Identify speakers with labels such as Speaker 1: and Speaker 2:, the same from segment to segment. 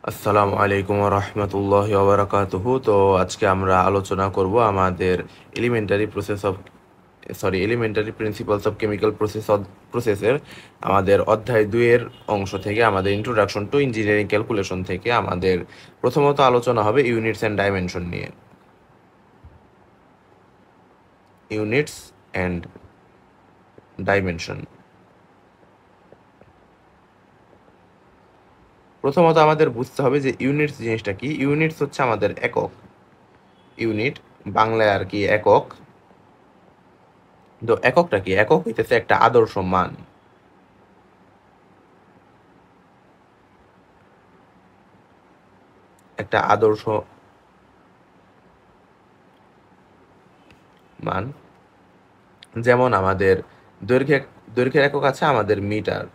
Speaker 1: আসসালামু আলাইকুম রহমতুল্লাহ ওবরাকাতুহু। তো আজকে আমরা আলোচনা করব আমাদের elementary process of elementary principles of chemical প্রসেসের আমাদের অধ্যায় 2-এর অংশ থেকে, আমাদের ইন্ট্রোডাকশন টু ইঞ্জিনিয়ারিং ক্যালকুলেশন থেকে আমাদের প্রথমত আলোচনা হবে ইউনিটস অ্যান্ড ডাইমেনশন নিয়ে। ইউনিটস অ্যান্ড ডাইমেনশন, প্রথমত আমাদের বুঝতে হবে যে ইউনিটস জিনিসটা কি। ইউনিটস হচ্ছে আমাদের একক। ইউনিট বাংলায় আর কি একক। তো এককটা কি? একক হইতেছে একটা আদর্শ মান। একটা আদর্শ মান, যেমন আমাদের দৈর্ঘ্যে দৈর্ঘ্যের একক আছে আমাদের মিটার।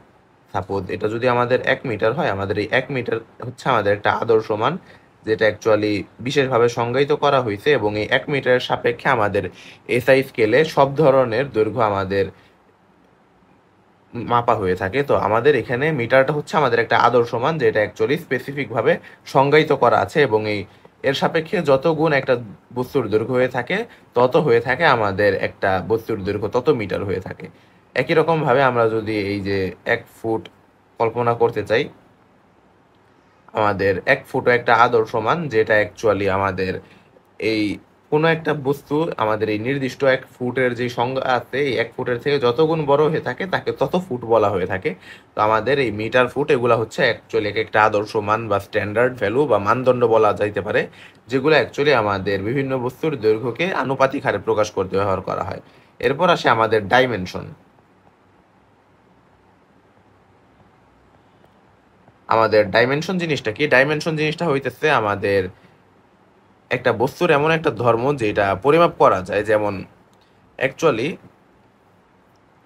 Speaker 1: সাপোজ এটা যদি আমাদের 1 মিটার হয়, আমাদের এই 1 মিটার হচ্ছে আমাদের একটা আদর্শ মান, যেটা অ্যাকচুয়ালি বিশেষভাবে সংজ্ঞায়িত করা হয়েছে, এবং এই 1 মিটারের সাপেক্ষে আমাদের এসআই স্কেলে সব ধরনের দৈর্ঘ্য আমাদের মাপা হয়ে থাকে। তো আমাদের এখানে মিটারটা হচ্ছে আমাদের একটা আদর্শ মান, যেটা অ্যাকচুয়ালি স্পেসিফিকভাবে সংজ্ঞায়িত করা আছে, এবং এর সাপেক্ষে যত গুণ একটা বস্তুর দৈর্ঘ্য হয়ে থাকে, তত হয়ে থাকে আমাদের একটা বস্তুর দৈর্ঘ্য, তত মিটার হয়ে থাকে। একই রকমভাবে আমরা যদি এই যে 1 ফুট কল্পনা করতে চাই, আমাদের 1 ফুটও একটা আদর্শ মান, যেটা অ্যাকচুয়ালি আমাদের এই কোনো একটা বস্তু আমাদের এই নির্দিষ্ট 1 ফুটের যে সংজ্ঞা আছে, এই 1 ফুটের থেকে যত গুণ বড় হয়ে থাকে তাকে তত ফুট বলা হয়ে থাকে। তো আমাদের এই মিটার ফুট এগুলা হচ্ছে অ্যাকচুয়ালি একটা আদর্শ মান বা স্ট্যান্ডার্ড ভ্যালু বা মানদণ্ড বলা যাইতে পারে, যেগুলো অ্যাকচুয়ালি আমাদের বিভিন্ন বস্তুর দৈর্ঘ্যকে আনুপাতিক হারে প্রকাশ করতে ব্যবহার করা হয়। এরপর আসে আমাদের ডাইমেনশন। আমাদের ডাইমেনশন জিনিসটা কি? ডাইমেনশন জিনিসটা হইতেছে আমাদের একটা বস্তুর এমন একটা ধর্ম যেটা পরিমাপ করা যায়। যেমন অ্যাকচুয়ালি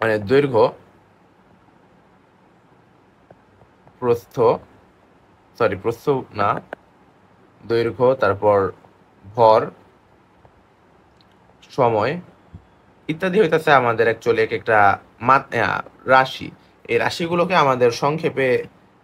Speaker 1: মানে দৈর্ঘ্য, প্রস্থ, প্রস্থ না, দৈর্ঘ্য, তারপর ভর, সময় ইত্যাদি হইতেছে আমাদের অ্যাকচুয়ালি এক একটা রাশি। এই রাশিগুলোকে আমাদের সংক্ষেপে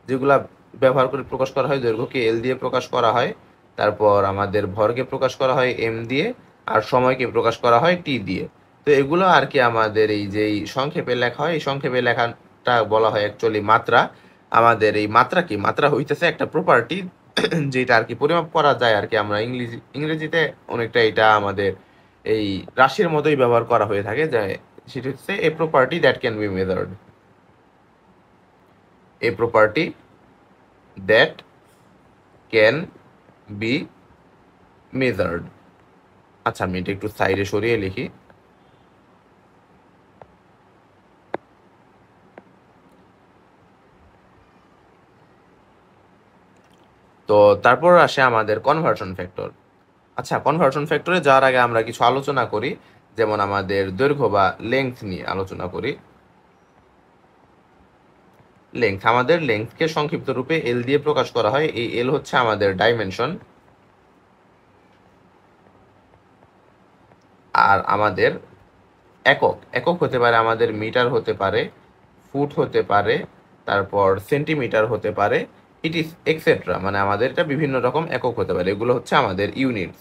Speaker 1: যেগুলা ব্যবহার করে প্রকাশ করা হয়, দৈর্ঘ্যকে এল দিয়ে প্রকাশ করা হয়, তারপর আমাদের ভরকে প্রকাশ করা হয় এম দিয়ে, আর সময়কে প্রকাশ করা হয় টি দিয়ে। তো এগুলো আর কি আমাদের এই যে সংক্ষেপে লেখা হয়, এই সংক্ষেপে লেখাটা বলা হয় অ্যাকচুয়ালি মাত্রা। আমাদের এই মাত্রা কি? মাত্রা হইতেছে একটা প্রপার্টি যেটা আর কি পরিমাপ করা যায় আর কি। আমরা ইংরেজিতে অনেকটা এটা আমাদের এই রাশির মতোই ব্যবহার করা হয়ে থাকে, যে সেটা হচ্ছে এ property that can be measured. A property that can be measured. আচ্ছা, আমি এটা একটু সাইডে সরিয়ে লিখি। তো তারপর আসে আমাদের কনভার্সন ফ্যাক্টর। আচ্ছা, কনভার্সন ফ্যাক্টরে যাওয়ার আগে আমরা কিছু আলোচনা করি, যেমন আমাদের দৈর্ঘ্য বা লেংথ নিয়ে আলোচনা করি। লেংথ, আমাদের লেংথকে সংক্ষিপ্ত রূপে এল দিয়ে প্রকাশ করা হয়। এই এল হচ্ছে আমাদের ডাইমেনশন। আর আমাদের একক, একক হতে পারে আমাদের মিটার হতে পারে, ফুট হতে পারে, তারপর সেন্টিমিটার হতে পারে, ইট ইজ এক্সেট্রা। মানে আমাদের এটা বিভিন্ন রকম একক হতে পারে। এগুলো হচ্ছে আমাদের ইউনিটস।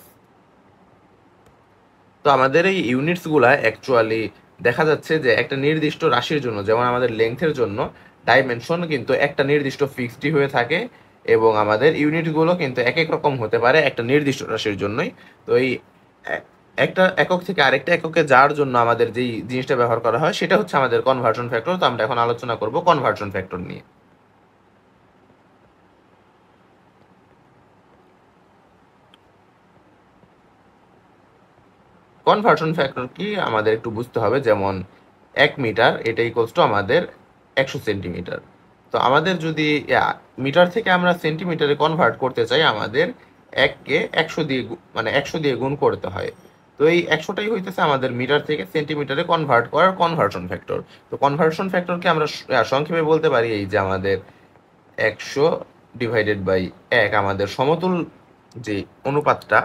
Speaker 1: তো আমাদের এই ইউনিটসগুলা অ্যাকচুয়ালি দেখা যাচ্ছে যে একটা নির্দিষ্ট রাশির জন্য, যেমন আমাদের লেংথের জন্য ডাইমেনশন কিন্তু একটা নির্দিষ্ট ফিক্সডই হয়ে থাকে, এবং আমাদের ইউনিটগুলো কিন্তু এক এক রকম হতে পারে একটা নির্দিষ্ট রাশির জন্যই। তো এই একটা একক থেকে আরেকটা এককে যাওয়ার জন্য আমাদের যেই জিনিসটা ব্যবহার করা হয়, সেটা হচ্ছে আমাদের কনভার্সন ফ্যাক্টর। তো আমরা এখন আলোচনা করব কনভার্সন ফ্যাক্টর নিয়ে। কনভার্সন ফ্যাক্টর কি আমাদের একটু বুঝতে হবে। যেমন 1 মিটার এটা ইকুয়ালস টু আমাদের 100 সেন্টিমিটার। তো আমাদের যদি মিটার থেকে আমরা সেন্টিমিটারে কনভার্ট করতে চাই, আমাদের 1কে 100 দিয়ে মানে 100 দিয়ে গুণ করতে হয়। তো এই 100টাই হইতেছে আমাদের মিটার থেকে সেন্টিমিটারে কনভার্ট করার কনভার্সন ফ্যাক্টর। তো কনভার্সন ফ্যাক্টরকে আমরা সংক্ষেপে বলতে পারি এই যে আমাদের 100/1 আমাদের সমতুল যে অনুপাতটা,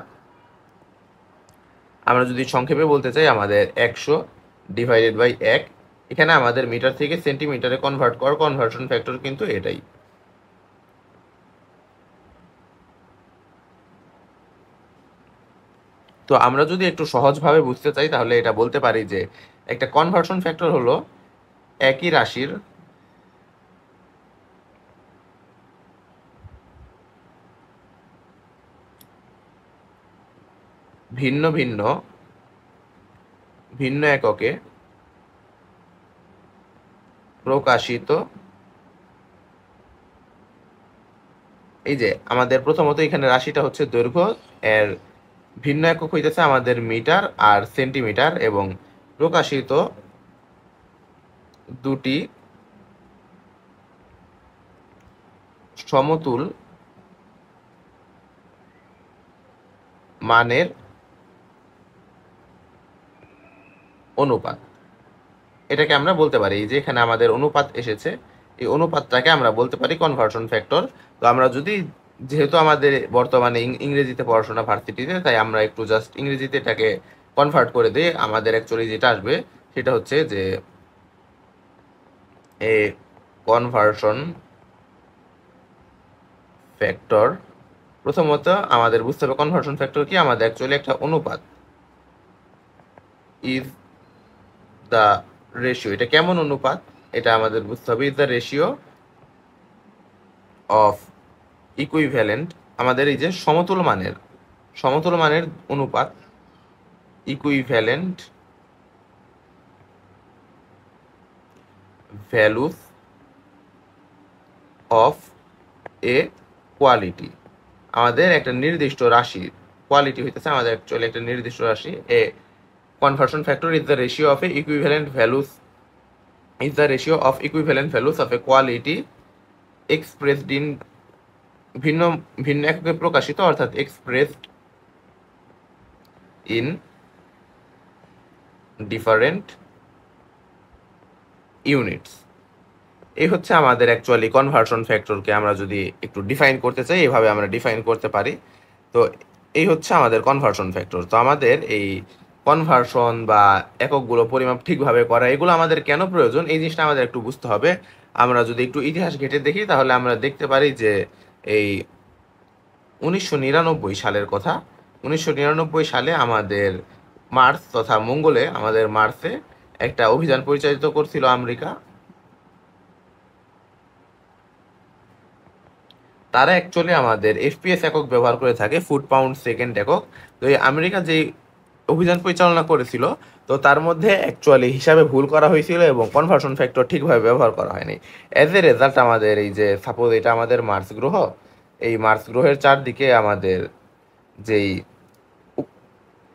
Speaker 1: আমরা যদি সংক্ষেপে বলতে চাই আমাদের 100/1, এখানে আমাদের মিটার থেকে সেন্টিমিটারে কনভার্ট করার কনভার্সন ফ্যাক্টর কিন্তু এটাই। তো আমরা যদি একটু সহজভাবে বুঝতে চাই তাহলে এটা বলতে পারি যে একটা কনভার্সন ফ্যাক্টর হলো একই রাশির ভিন্ন ভিন্ন ভিন্ন এককে প্রকাশিত, এই যে আমাদের প্রথমত এখানে রাশিটা হচ্ছে দৈর্ঘ্য, এর ভিন্ন একক হইতেছে আমাদের মিটার আর সেন্টিমিটার, এবং প্রকাশিত দুটি সমতুল মানের অনুপাত। এটাকে আমরা বলতে পারি, এই যে এখানে আমাদের অনুপাত এসেছে, এই অনুপাতটাকে আমরা বলতে পারি কনভার্সন ফ্যাক্টর। তো আমরা যদি, যেহেতু আমাদের বর্তমানে ইংরেজিতে পড়াশোনা ভার্সিটিতে, তাই আমরা একটু জাস্ট ইংরেজিতে এটাকে কনভার্ট করে দিই, আমাদের অ্যাকচুয়ালি যেটা আসবে সেটা হচ্ছে যে এ কনভার্সন ফ্যাক্টর, প্রথমত আমাদের বুঝতে হবে কনভার্সন ফ্যাক্টর কি, আমাদের অ্যাকচুয়ালি একটা অনুপাত, ইজ দ্য রেশিও। এটা কেমন অনুপাত এটা আমাদের বুঝতে হবে। Is the ratio of equivalent, আমাদের এই যে সমতুল মানের অনুপাত, equivalent values of a quality. আমাদের একটা নির্দিষ্ট রাশি, কোয়ালিটি হইতেছে আমাদের অ্যাকচুয়ালি একটা নির্দিষ্ট রাশি। A conversion factor is the ratio of a equivalent values, is the ratio of equivalent values of a quality expressed in, ভিন্ন ভিন্ন এককে প্রকাশিত, অর্থাৎ এক্সপ্রেসড ইন ডিফারেন্ট ইউনিটস। এই হচ্ছে আমাদের অ্যাকচুয়ালি কনভার্সন ফ্যাক্টরকে আমরা যদি একটু ডিফাইন করতে চাই, এভাবে আমরা ডিফাইন করতে পারি। তো এই হচ্ছে আমাদের কনভার্সন ফ্যাক্টর। তো আমাদের এই কনভার্সন বা এককগুলো পরিমাপ ঠিকভাবে করা, এগুলো আমাদের কেন প্রয়োজন এই জিনিসটা আমাদের একটু বুঝতে হবে। আমরা যদি একটু ইতিহাস ঘেঁটে দেখি তাহলে আমরা দেখতে পারি যে এই 1999 সালের কথা, 1999 সালে আমাদের মার্স তথা মঙ্গলে, আমাদের মার্সে একটা অভিযান পরিচালিত করছিল আমেরিকা। তারা অ্যাকচুয়ালি আমাদের এফপিএস একক ব্যবহার করে থাকে, ফুট পাউন্ড সেকেন্ড একক। তো এই আমেরিকা যেই অভিযান পরিচালনা করেছিল, তো তার মধ্যে অ্যাকচুয়ালি হিসাবে ভুল করা হয়েছিল এবং কনভার্সন ফ্যাক্টর ঠিকভাবে ব্যবহার করা হয়নি। অ্যাজ এ রেজাল্ট আমাদের এই যে সাপোজ এটা আমাদের মার্স গ্রহ, এই মার্স গ্রহের চারদিকে আমাদের যেই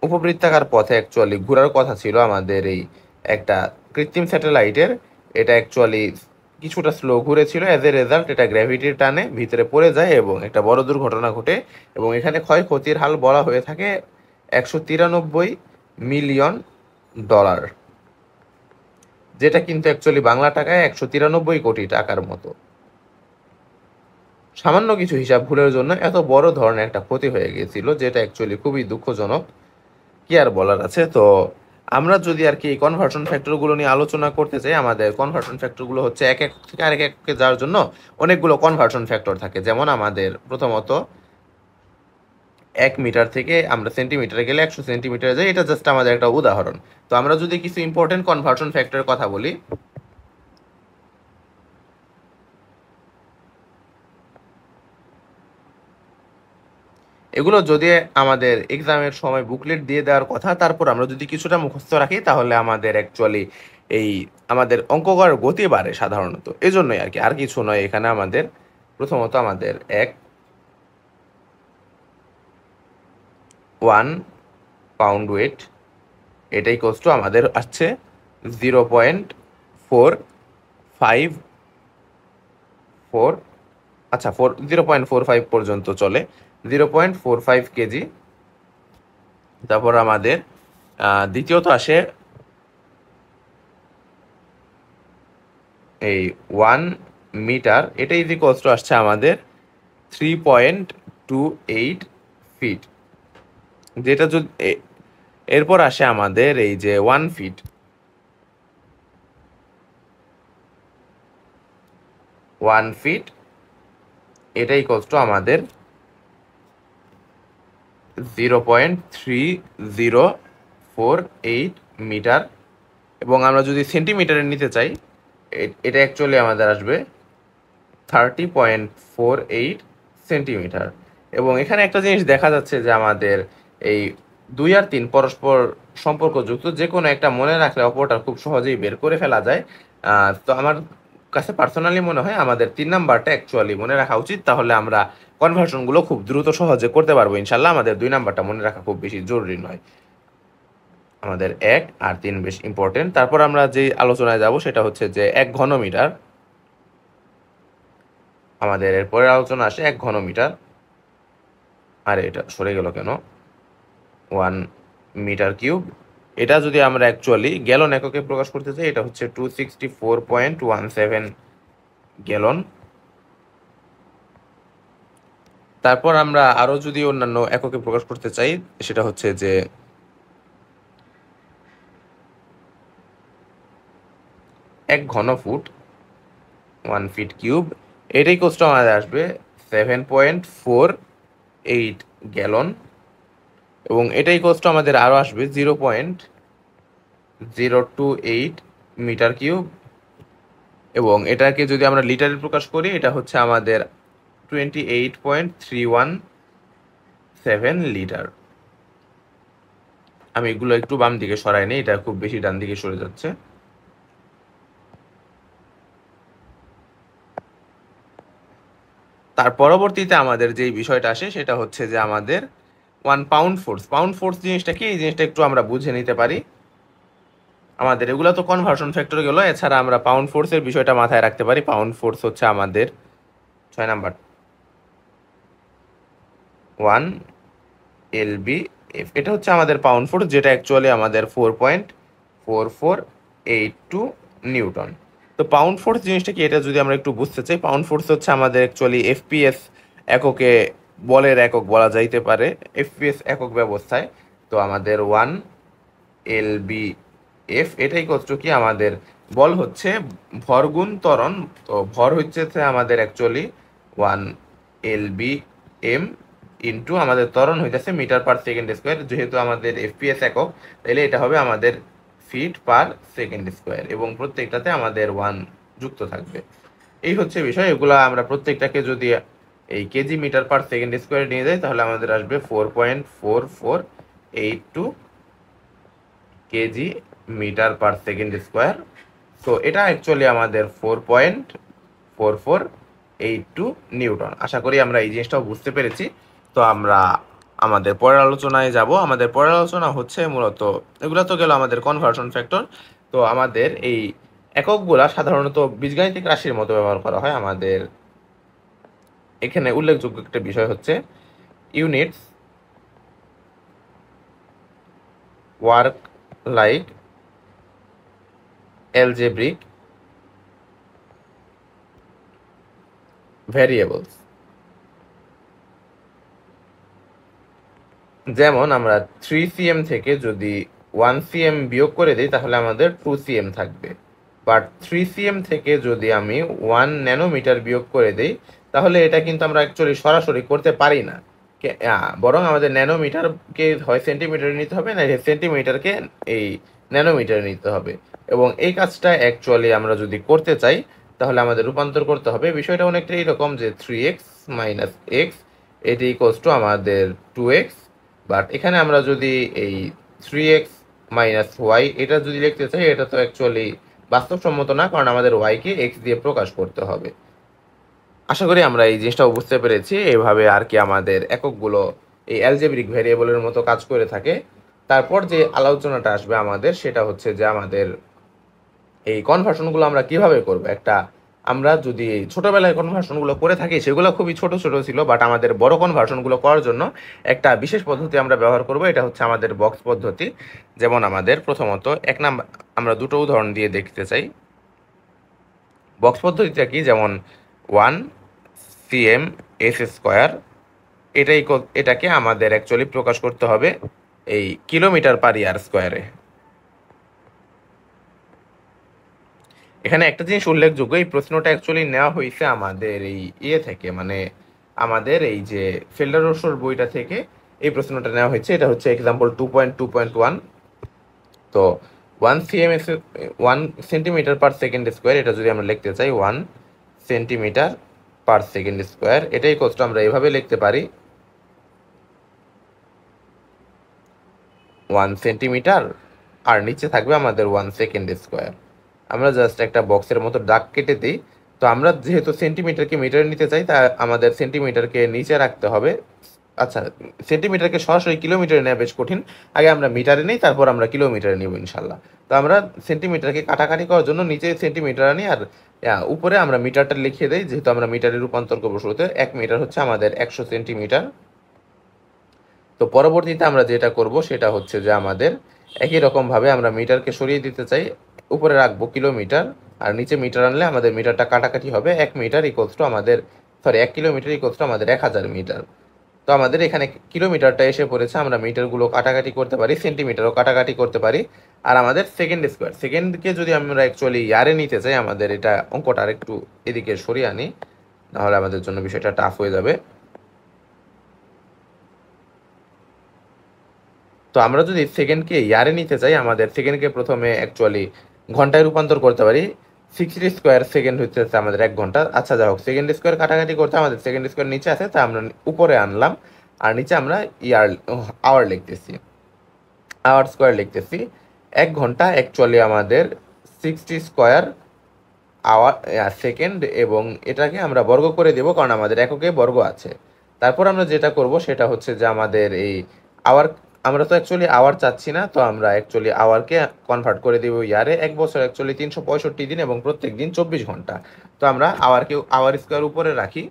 Speaker 1: উপবৃত্তাকার পথে অ্যাকচুয়ালি ঘোরার কথা ছিল আমাদের এই একটা কৃত্রিম স্যাটেলাইটের, এটা অ্যাকচুয়ালি কিছুটা স্লো ঘুরেছিল। অ্যাজ এ রেজাল্ট এটা গ্র্যাভিটির টানে ভিতরে পড়ে যায় এবং একটা বড় দুর্ঘটনা ঘটে, এবং এখানে ক্ষয়ক্ষতির হাল বলা হয়ে থাকে 193 মিলিয়ন ডলার, যেটা কিন্তু অ্যাকচুয়ালি বাংলা টাকায় 193 কোটি টাকার মতো। সামান্য কিছু হিসাব ভুলের জন্য এত বড় ধরনের একটা ক্ষতি হয়ে গিয়েছিল, যেটা অ্যাকচুয়ালি খুবই দুঃখজনক। কি আর বলার আছে। তো আমরা যদি আর কি এই কনভার্সন ফ্যাক্টরগুলো নিয়ে আলোচনা করতে চাই, আমাদের কনভার্সন ফ্যাক্টরগুলো হচ্ছে এক এক থেকে আরেক এককে যাওয়ার জন্য অনেকগুলো কনভার্সন ফ্যাক্টর থাকে। যেমন আমাদের প্রথমত 1 মিটার থেকে আমরা সেন্টিমিটারে গেলে 100 সেন্টিমিটারে যাই, এটা জাস্ট আমাদের একটা উদাহরণ। তো আমরা যদি কিছু ইম্পর্টেন্ট কনভার্সন ফ্যাক্টরের কথা বলি, এগুলো যদি আমাদের এক্সামের সময় বুকলেট দিয়ে দেওয়ার কথা, তারপর আমরা যদি কিছুটা মুখস্থ রাখি তাহলে আমাদের অ্যাকচুয়ালি এই আমাদের অঙ্ক করার গতি বাড়ে সাধারণত, এজন্যই আর কি, আর কিছু নয়। এখানে আমাদের প্রথমত আমাদের 1 পাউন্ড ওয়েট, এটাই কষ্ট আমাদের আসছে 0.454, আচ্ছা 0.45 পর্যন্ত চলে, 0.45 কেজি। তারপর আমাদের দ্বিতীয়ত আসে এই 1 মিটার, এটা ইজিকলস টু আসছে আমাদের 3.28 ফিট, যেটা যদি এরপর আসে আমাদের এই যে 1 ফিট, 1 ফিট এটা ইকলস টু আমাদের 0.3048 মিটার, এবং আমরা যদি সেন্টিমিটারে নিতে চাই এটা অ্যাকচুয়ালি আমাদের আসবে 30.48 সেন্টিমিটার। এবং এখানে একটা জিনিস দেখা যাচ্ছে যে আমাদের এই 2 আর 3 পরস্পর সম্পর্কযুক্ত, যে কোনো একটা মনে রাখলে অপরটা খুব সহজেই বের করে ফেলা যায়। তো আমার কাছে পার্সোনালি মনে হয় আমাদের 3 নাম্বারটা অ্যাকচুয়ালি মনে রাখা উচিত, তাহলে আমরা কনভার্সনগুলো খুব দ্রুত সহজে করতে পারবো ইনশাল্লাহ। আমাদের 2 নাম্বারটা মনে রাখা খুব বেশি জরুরি নয়, আমাদের 1 আর 3 বেশ ইম্পর্টেন্ট। তারপর আমরা যে আলোচনায় যাব সেটা হচ্ছে যে 1 ঘনমিটার। আমাদের এরপরের আলোচনা আসে 1 ঘনমিটার। আরে এটা সরে গেল কেন? 1 মিটার কিউব। এটা যদি আমরা অ্যাকচুয়ালি গ্যালন এককে প্রকাশ করতে চাই, এটা হচ্ছে 264.17 গ্যালন। তারপর আমরা আরো যদি অন্যান্য এককে প্রকাশ করতে চাই, সেটা হচ্ছে যে 1 ঘন ফুট, 1 ফিট কিউব। এটাই কোস্ট আমাদের আসবে 7.48 গ্যালন। এবং এটাই কোস্ট আমাদের আরো আসবে 0.028 মিটার কিউব। এবং এটাকে যদি আমরা লিটারে প্রকাশ করি, এটা হচ্ছে আমাদের 28.317 লিটার। আমি এগুলো একটু বাম দিকে সরাই নিই, এটা খুব বেশি ডান দিকে সরে যাচ্ছে। তার পরবর্তীতে আমাদের যেই বিষয়টা আসে সেটা হচ্ছে যে আমাদের 1 পাউন্ড ফোর্স। পাউন্ড ফোর্স জিনিসটা কি, এই জিনিসটা একটু আমরা বুঝে নিতে পারি। আমাদের এগুলো তো কনভার্সন ফ্যাক্টর গেল, এছাড়া আমরা পাউন্ড ফোর্সের বিষয়টা মাথায় রাখতে পারি। পাউন্ড ফোর্স হচ্ছে আমাদের 6 নাম্বার 1 LBF। এটা হচ্ছে আমাদের পাউন্ড ফোর্স, যেটা অ্যাকচুয়ালি আমাদের 4.4482 নিউটন। তো পাউন্ড ফোর্স জিনিসটা কি, এটা যদি আমরা একটু বুঝতে চাই, পাউন্ড ফোর্স হচ্ছে আমাদের অ্যাকচুয়ালি FPS এককে বলের একক বলা যাইতে পারে, FPS একক ব্যবস্থায়। তো আমাদের 1 LBF এটাই কষ্ট কি, আমাদের বল হচ্ছে ভর গুণ ত্বরণ। তো ভর হচ্ছে আমাদের অ্যাকচুয়ালি 1 LBM ইন্টু আমাদের ত্বরণ হইতেছে মিটার পার সেকেন্ড স্কোয়ার। যেহেতু আমাদের FPS একক, তাহলে এটা হবে আমাদের ফিট পার সেকেন্ড স্কোয়ার, এবং প্রত্যেকটাতে আমাদের 1 যুক্ত থাকবে। এই হচ্ছে বিষয়। এগুলা আমরা প্রত্যেকটাকে যদি এই KG metre per second square নিয়ে যাই, তাহলে আমাদের আসবে 4.4482 KG metre per second square. তো এটা অ্যাকচুয়ালি আমাদের 4.4482 নিউটন। আশা করি আমরা এই জিনিসটাও বুঝতে পেরেছি। তো আমরা আমাদের পরের আলোচনায় যাব। আমাদের পরের আলোচনা হচ্ছে মূলত, এগুলো তো গেল আমাদের কনভার্সন ফ্যাক্টর। তো আমাদের এই এককগুলা সাধারণত বীজগাণিতিক রাশির মতো ব্যবহার করা হয়। আমাদের এখানে উল্লেখযোগ্য একটা বিষয় হচ্ছে units work like algebraic variables। যেমন আমরা 3 cm থেকে যদি 1 cm বিয়োগ করে দিই, তাহলে আমাদের 2 cm থাকবে। বাট 3 cm থেকে যদি আমি 1 ন্যানোমিটার বিয়োগ করে দিই, তাহলে এটা কিন্তু আমরা অ্যাকচুয়ালি সরাসরি করতে পারি না। বরং আমাদের ন্যানোমিটারকে হয় সেন্টিমিটারে নিতে হবে, না সেন্টিমিটারকে এই ন্যানোমিটারে নিতে হবে। এবং এই কাজটা অ্যাকচুয়ালি আমরা যদি করতে চাই, তাহলে আমাদের রূপান্তর করতে হবে। বিষয়টা অনেকটা এইরকম যে 3x মাইনাস এক্স এটি ইকোয়ালস টু আমাদের 2x। বাট এখানে আমরা যদি এই 3x মাইনাস ওয়াই এটা যদি লিখতে চাই, এটা তো অ্যাকচুয়ালি বাস্তবসম্মত না, কারণ আমাদের ওয়াইকে এক্স দিয়ে প্রকাশ করতে হবে। আশা করি আমরা এই জিনিসটাও বুঝতে পেরেছি। এভাবে আর কি আমাদের এককগুলো এই অ্যালজেব্রিক ভ্যারিয়েবলের মতো কাজ করে থাকে। তারপর যে আলোচনাটা আসবে আমাদের, সেটা হচ্ছে যে আমাদের এই কনভার্সনগুলো আমরা কিভাবে করব। আমরা যদি ছোটবেলায় কনভার্সনগুলো করে থাকি, সেগুলো খুবই ছোট ছোট ছিল, বাট আমাদের বড় কনভার্সনগুলো করার জন্য একটা বিশেষ পদ্ধতি আমরা ব্যবহার করব। এটা হচ্ছে আমাদের বক্স পদ্ধতি। যেমন আমাদের প্রথমত এক নাম্বার, আমরা দুটো উদাহরণ দিয়ে দেখতে চাই। বক্স পদ্ধতিটা কি, যেমন 1 cm s স্কোয়ার, এটাকে আমাদের অ্যাকচুয়ালি প্রকাশ করতে হবে এই কিলোমিটার পার ইয়ার স্কোয়ারে। এখানে একটা জিনিস উল্লেখযোগ্য, এই প্রশ্নটা অ্যাকচুয়ালি নেওয়া হয়েছে আমাদের এই থেকে, মানে আমাদের এই যে ফেল্ডারসর বইটা থেকে এই প্রশ্নটা নেওয়া হয়েছে। এটা হচ্ছে এক্সাম্পল 2.2.1। তো 1 সেন্টিমিটার/সেকেন্ড স্কোয়ার, এটা যদি আমরা লিখতে চাই 1 সেন্টিমিটার/সেকেন্ড স্কোয়ার, এটাই ইকুয়ালস টু আমরা এভাবে লিখতে পারি 1 সেন্টিমিটার, আর নিচে থাকবে আমাদের 1 সেকেন্ড স্কোয়ার। আমরা জাস্ট একটা বক্সের মতো দাগ কেটে দিই। তো আমরা যেহেতু সেন্টিমিটারকে মিটারে নিতে চাই, তা আমাদের সেন্টিমিটারকে নিচে রাখতে হবে। আচ্ছা, সেন্টিমিটারকে সরাসরি কিলোমিটারে নেওয়া বেশ কঠিন। আগে আমরা মিটারে নিই, তারপর আমরা কিলোমিটারে নিব ইনশাল্লাহ। তো আমরা সেন্টিমিটারকে কাটাকাটি করার জন্য নিচে সেন্টিমিটার আনি, আর উপরে আমরা মিটারটা লিখে দিই, যেহেতু আমরা মিটারে রূপান্তর করবো শুরুতে। 1 মিটার হচ্ছে আমাদের 100 সেন্টিমিটার। তো পরবর্তীতে আমরা যেটা করব সেটা হচ্ছে যে আমাদের একই রকমভাবে আমরা মিটারকে সরিয়ে দিতে চাই, উপরে রাখবো কিলোমিটার, আর নিচে মিটার আনলে আমাদের মিটারটা কাটাকাটি হবে। 1 মিটার ইকুয়ালস টু আমাদের, সরি, 1 কিলোমিটার ইকুয়ালস টু আমাদের 1000 মিটার। তো আমাদের এখানে কিলোমিটারটা এসে পড়েছে, আমরা মিটারগুলো কাটাকাটি করতে পারি, সেন্টিমিটারও কাটাকাটি করতে পারি। আর আমাদের সেকেন্ড স্কোয়ার, সেকেন্ডকে যদি আমরা অ্যাকচুয়ালি ইয়ারে নিতে চাই, আমাদের এটা অঙ্কটা আর একটু এদিকে সরিয়ে আনি, নাহলে আমাদের জন্য বিষয়টা টাফ হয়ে যাবে। তো আমরা যদি সেকেন্ডকে ইয়ারে নিতে চাই, আমাদের সেকেন্ডকে প্রথমে অ্যাকচুয়ালি ঘন্টায় রূপান্তর করতে পারি। 60 স্কোয়ার সেকেন্ড হচ্ছে আমাদের 1 ঘন্টা। আচ্ছা, যাই হোক, সেকেন্ড স্কোয়ার কাটাকাটি করতে আমাদের সেকেন্ড স্কোয়ার নিচে আছে, তা আমরা উপরে আনলাম, আর নিচে আমরা ইয়ার আওয়ার লিখতেছি, আওয়ার স্কোয়ার লিখতেছি। 1 ঘন্টা অ্যাকচুয়ালি আমাদের 60 স্কোয়ার আওয়ার সেকেন্ড, এবং এটাকে আমরা বর্গ করে দেব, কারণ আমাদের এককে বর্গ আছে। তারপর আমরা যেটা করব সেটা হচ্ছে যে আমাদের এই আওয়ার, আমরা তো অ্যাকচুয়ালি আওয়ার চাচ্ছি না, তো আমরা অ্যাকচুয়ালি আওয়ারকে কনভার্ট করে দেব ইয়ারে। 1 বছর অ্যাকচুয়ালি 365 দিন এবং প্রত্যেক দিন 24 ঘন্টা। তো আমরা আওয়ারকে আওয়ার স্কোয়ার উপরে রাখি,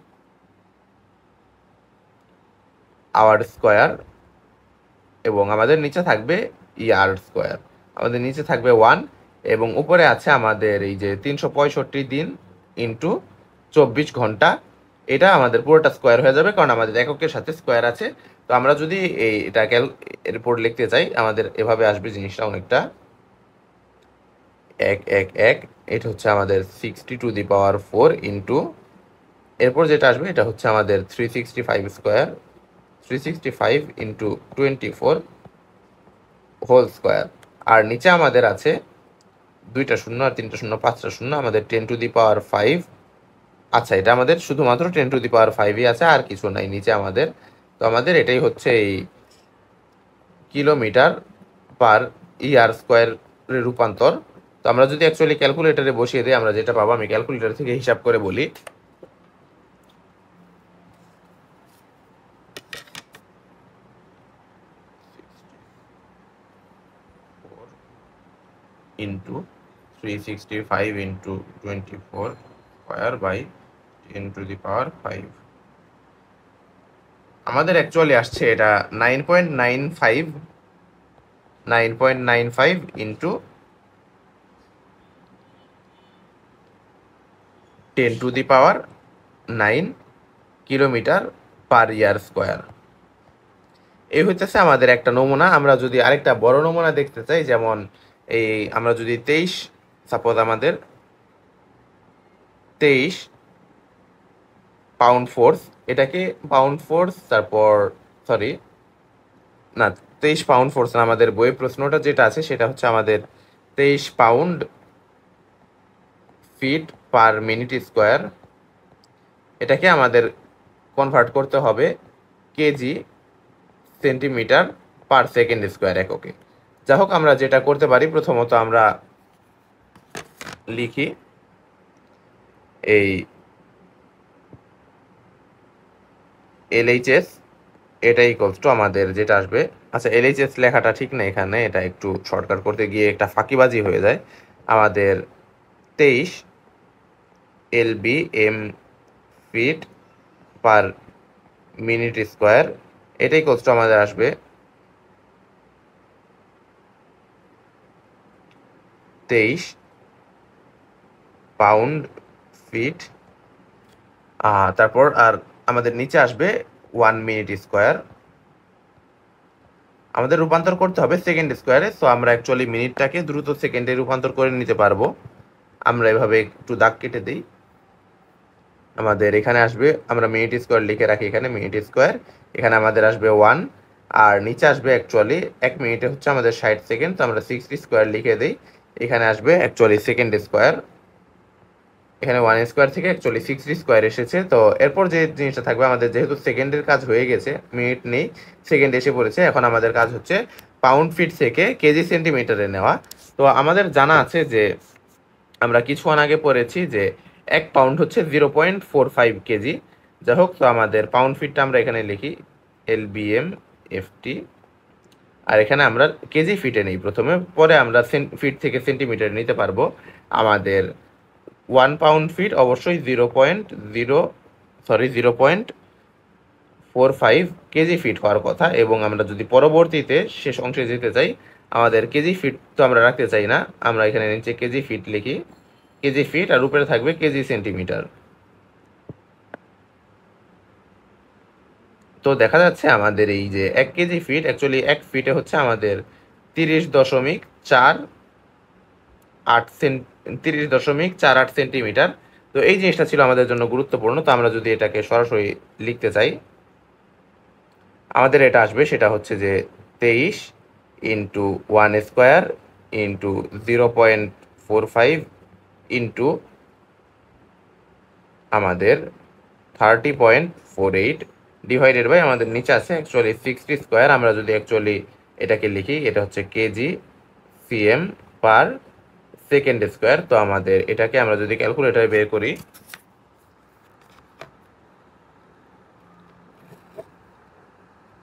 Speaker 1: আওয়ার স্কোয়ার, এবং আমাদের নিচে থাকবে ইয়ার স্কোয়ার। আমাদের নিচে থাকবে 1, এবং উপরে আছে আমাদের এই যে 365 দিন ইন্টু 24 ঘন্টা। এটা আমাদের পুরোটা স্কোয়ার হয়ে যাবে, কারণ আমাদের এককের সাথে স্কোয়ার আছে। তো আমরা যদি এটা এরপর লিখতে চাই, আমাদের এভাবে আসবে জিনিসটা অনেকটা 1 এটা হচ্ছে আমাদের 60⁴ ইন্টু, এরপর যেটা আসবে এটা হচ্ছে আমাদের 365 স্কোয়ার, 365 ইন্টু 24 হোল স্কোয়ার। আর নিচে আমাদের আছে 2টা শূন্য আর 3টা শূন্য, 5টা শূন্য, আমাদের 10⁵ আচ্ছা, এটা আমাদের শুধুমাত্র 10⁵ আছে, আর কিছু নাই নিচে আমাদের। তো আমাদের এটাই হচ্ছে এই কিলোমিটার পার ইয়ার স্কোয়ারের রূপান্তর। তো আমরা যদি অ্যাকচুয়ালি ক্যালকুলেটারে বসিয়ে দিই, আমরা যেটা পাবো, আমি ক্যালকুলেটার থেকে হিসাব করে বলি। ইন্টু 365 ইন্টু 24 স্কোয়ার বাই 10⁵ আমাদের অ্যাকচুয়ালি আসছে এটা 9.95 ইন্টু 10⁹ কিলোমিটার পার ইয়ার স্কোয়ার। এই হইতেছে আমাদের একটা নমুনা। আমরা যদি আরেকটা বড় নমুনা দেখতে চাই, যেমন এই আমরা যদি 23, সাপোজ আমাদের 23 পাউন্ড ফোর্স, এটাকে পাউন্ড ফোর্স, তারপর সরি না, 23 পাউন্ড ফোর্স না, আমাদের বইয়ের প্রশ্নটা যেটা আছে সেটা হচ্ছে আমাদের 23 pound feet per minute square. এটাকে আমাদের কনভার্ট করতে হবে কেজি সেন্টিমিটার পার সেকেন্ড স্কোয়ার এককে। যাই হোক, আমরা যেটা করতে পারি, প্রথমত আমরা লিখি এই LHS, এটা ইকুয়ালস টু আমাদের যেটা আসবে, আচ্ছা, LHS লেখাটা ঠিক না এখানে, এটা একটু শর্টকাট করতে গিয়ে একটা ফাঁকিবাজি হয়ে যায়। আমাদের 23 LBM feet per minute square, এটা ইকুয়ালস টু আমাদের আসবে 23 পাউন্ড ফিট। তারপর আর আমাদের নিচে আসবে 1 মিনিট স্কোয়ার। আমাদের রূপান্তর করতে হবে সেকেন্ড স্কোয়ারে, সো আমরা অ্যাকচুয়ালি মিনিটটাকে দ্রুত সেকেন্ডে রূপান্তর করে নিতে পারবো। আমরা এভাবে একটু দাগ কেটে দিই। আমাদের এখানে আসবে, আমরা মিনিট স্কোয়ার লিখে রাখি, এখানে মিনিট স্কোয়ার, এখানে আমাদের আসবে 1, আর নিচে আসবে অ্যাকচুয়ালি 1 মিনিটে হচ্ছে আমাদের 60 সেকেন্ড, তো আমরা 60 স্কোয়ার লিখে দিই। এখানে আসবে অ্যাকচুয়ালি সেকেন্ড স্কোয়ার, এখানে 1 স্কোয়ার থেকে অ্যাকচুয়ালি 60 স্কোয়ার এসেছে। তো এরপর যে জিনিসটা থাকবে আমাদের, যেহেতু সেকেন্ডের কাজ হয়ে গেছে, মিনিট নেই, সেকেন্ড এসে পড়েছে, এখন আমাদের কাজ হচ্ছে পাউন্ড ফিট থেকে কেজি সেন্টিমিটারে নেওয়া। তো আমাদের জানা আছে যে আমরা কিছুক্ষণ আগে পড়েছি যে 1 পাউন্ড হচ্ছে 0.45 কেজি। যাই হোক, তো আমাদের পাউন্ড ফিটটা আমরা এখানে লিখি LBM/FT, আর এখানে আমরা কেজি ফিটে নেই প্রথমে, পরে আমরা ফিট থেকে সেন্টিমিটার নিতে পারবো। আমাদের 1 পাউন্ড ফিট অবশ্যই 0.45 কেজি ফিট হওয়ার কথা। এবং আমরা যদি পরবর্তীতে শেষ অংশে যেতে চাই, আমাদের কেজি ফিট তো আমরা রাখতে চাই না, আমরা এখানে নিচে কেজি ফিট লিখি, কেজি ফিট, আর উপরে থাকবে কেজি সেন্টিমিটার। তো দেখা যাচ্ছে আমাদের এই যে 1 কেজি ফিট, অ্যাকচুয়ালি 1 ফিটে হচ্ছে আমাদের 30.48 সেন্টিমিটার। তো এই জিনিসটা ছিল আমাদের জন্য গুরুত্বপূর্ণ। তো আমরা যদি এটাকে সরাসরি লিখতে চাই, আমাদের এটা আসবে, সেটা হচ্ছে যে 23 ইন্টু 1 স্কোয়ার ইন্টু 0.45 ইন্টু আমাদের 30.48 ডিভাইডেড বাই আমাদের নিচে আছে অ্যাকচুয়ালি 60 স্কোয়ার। আমরা যদি অ্যাকচুয়ালি এটাকে লিখি, এটা হচ্ছে KG CM per second square. তো আমাদের এটাকে আমরা যদি ক্যালকুলেটারে বের করি,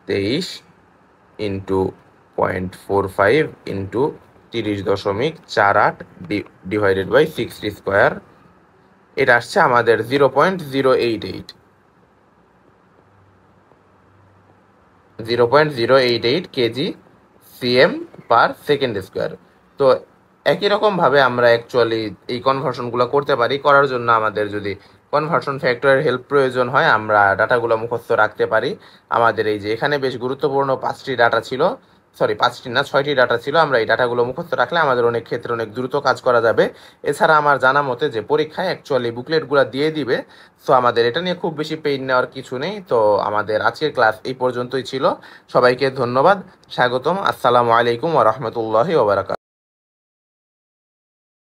Speaker 1: 23 into 0.45 into 30.48 divided by 60 square, এটা আসছে আমাদের 0.088 KG CM per second square. তো একই রকমভাবে আমরা অ্যাকচুয়ালি এই কনভার্সনগুলো করতে পারি। করার জন্য আমাদের যদি কনভার্সন ফ্যাক্টরের হেল্প প্রয়োজন হয়, আমরা ডাটাগুলো মুখস্থ রাখতে পারি। আমাদের এই যে এখানে বেশ গুরুত্বপূর্ণ 5টি ডাটা ছিল, সরি 5টি না 6টি ডাটা ছিল। আমরা এই ডাটাগুলো মুখস্থ রাখলে আমাদের অনেক ক্ষেত্রে অনেক দ্রুত কাজ করা যাবে। এছাড়া আমার জানা মতে যে পরীক্ষায় অ্যাকচুয়ালি বুকলেটগুলো দিয়ে দিবে, সো আমাদের এটা নিয়ে খুব বেশি পেইন নেওয়ার কিছু নেই। তো আমাদের আজকের ক্লাস এই পর্যন্তই ছিল। সবাইকে ধন্যবাদ, স্বাগতম, আসসালামু আলাইকুম ওয়া রাহমাতুল্লাহি ওয়া বারাকাতুহু।